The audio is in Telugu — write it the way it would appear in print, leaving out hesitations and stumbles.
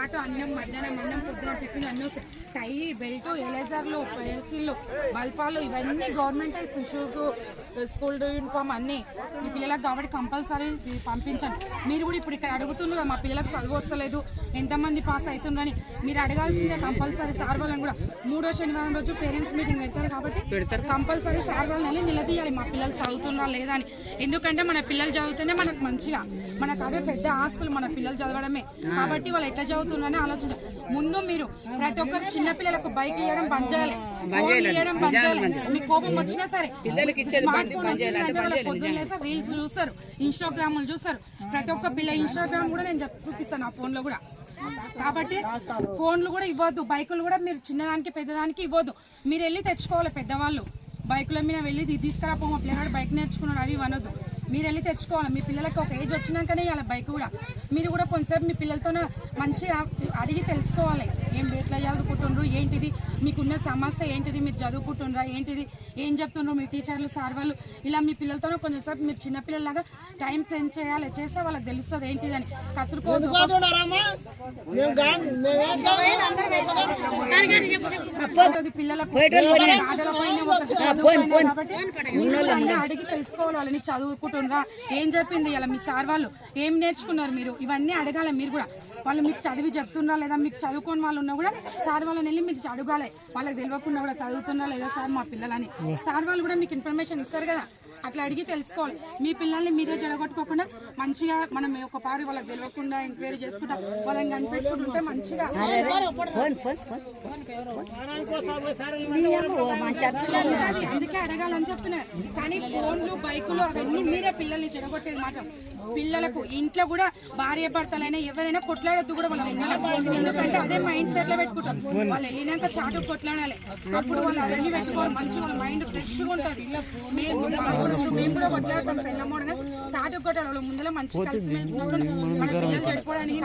పాటు అన్నం, మధ్యాహ్నం అన్నం, పొద్దున టిఫిన్ అన్నీ వస్తాయి. టై, బెల్ట్, ఎలేజర్లు, పెన్సిళ్ళు, బల్పాలు ఇవన్నీ గవర్నమెంట్ షూస్, స్కూల్ యూనిఫామ్ అన్నీ మీ పిల్లలకు కాబట్టి కంపల్సరీ పంపించండి. మీరు కూడా ఇప్పుడు ఇక్కడ అడుగుతున్నారు మా పిల్లలకు చదువు వస్తలేదు, ఎంతమంది పాస్ అవుతుండ్రని మీరు అడగాల్సిందే కంపల్సరీ. సార్ వాళ్ళని కూడా 3వ శనివారం రోజు పేరెంట్స్ మీటింగ్ పెడతారు కాబట్టి కంపల్సరీ సార్ వాళ్ళని నిలదీయాలి మా పిల్లలు చదువుతున్నారా లేదా అని. ఎందుకంటే మన పిల్లలు చదివితేనే మనకు మంచిగా, మనకు అవే పెద్ద ఆస్తులు మన పిల్లలు చదవడమే. కాబట్టి వాళ్ళు ఎట్లా చదువుతున్నారని ఆలోచించాలి. ముందు మీరు ప్రతి ఒక్కరు చిన్న పిల్లలకు బైక్ ఇవ్వడం బంద్ చేయాలి, ఫోన్ ఇవ్వడం బంద్ చేయాలి. మీకు కోపం వచ్చినా సరే స్మార్ట్ ఫోన్ వచ్చిందంటే వాళ్ళ పొద్దున్న లేసా రీల్స్ చూస్తారు, ఇన్స్టాగ్రామ్లు చూస్తారు. ప్రతి ఒక్క పిల్ల ఇన్స్టాగ్రామ్ కూడా నేను చూపిస్తాను ఆ ఫోన్లో కూడా. కాబట్టి ఫోన్లు కూడా ఇవ్వద్దు, బైకులు కూడా మీరు చిన్నదానికి పెద్దదానికి ఇవ్వద్దు. మీరు వెళ్ళి తెచ్చుకోవాలి. పెద్దవాళ్ళు బైకుల మీద వెళ్ళి తీసుకురాపో మా పిల్లగాడు బైక్ నేర్చుకున్నాడు అవి అనొద్దు. మీరు వెళ్ళి తెచ్చుకోవాలి. మీ పిల్లలకి ఒక ఏజ్ వచ్చినాకనే ఇవ్వాలి బైక్ కూడా. మీరు కూడా కొంతసేపు మీ పిల్లలతో మంచిగా అడిగి తెలుసుకోవాలి, ఏం ఎట్లా చదువుకుంటుండ్రు, ఏంటిది మీకున్న సమస్య ఏంటిది, మీరు చదువుకుంటుండ్రా ఏంటిది, ఏం చెప్తుండ్రు మీ టీచర్లు సార్ వాళ్ళు. ఇలా మీ పిల్లలతో కొంచెంసేపు మీరు చిన్నపిల్లలాగా టైం స్పెండ్ చేయాలి. చేస్తే వాళ్ళకి తెలుస్తుంది ఏంటిదని. కసురుకోదు పిల్లలకు కాబట్టి అడిగి తెలుసుకోవాలి వాళ్ళని. చదువుకుంటుండ్రా, ఏం చెప్పింది ఇలా మీ సార్ వాళ్ళు, ఏం నేర్చుకున్నారు మీరు, ఇవన్నీ అడగాలి. మీరు కూడా వాళ్ళు మీకు చదివి చెప్తున్నా లేదా మీకు చదువుకోని వాళ్ళు ఉన్నా కూడా సార్ వాళ్ళని వెళ్ళి మీకు అడగాలి. వాళ్ళకి తెలియకుండా కూడా చదువుతున్నా లేదా సార్ మా పిల్లలని. సార్ వాళ్ళు కూడా మీకు ఇన్ఫర్మేషన్ ఇస్తారు కదా, అట్లా అడిగి తెలుసుకోవాలి. మీ పిల్లల్ని మీరే చెడగొట్టుకోకుండా మంచిగా మనం ఒక పారి వాళ్ళకి తెలియకుండా ఎంక్వైరీ చేసుకుంటా వాళ్ళని కనిపెట్టుకుంటుంటే మంచిగా అందుకే అడగాలని చెప్తున్నారు. కానీ ఫోన్లు, బైకులు అవన్నీ మీరే పిల్లల్ని చెడగొట్టేది మాట. పిల్లలకు ఇంట్లో కూడా భార్య భర్తలైనా ఎవరైనా కొట్లాడద్దు కూడా వాళ్ళ పిల్లలకు. ఎందుకంటే అదే మైండ్ సెట్ లో పెట్టుకుంటారు. వాళ్ళు వెళ్ళినాక చాటు కొట్లాడాలి, అప్పుడు వాళ్ళు అవన్నీ పెట్టుకోవాలి. మంచి వాళ్ళ మైండ్ ఫ్రెష్గా ఉంటుంది. మేము కూడా కొట్లాడతాం పెళ్ళమ్మోడగా, చాటు కొట్టాలి. వాళ్ళ ముందర మంచి కలిసి మెలిసినప్పుడు మన పిల్లలు చెడిపోవడానికి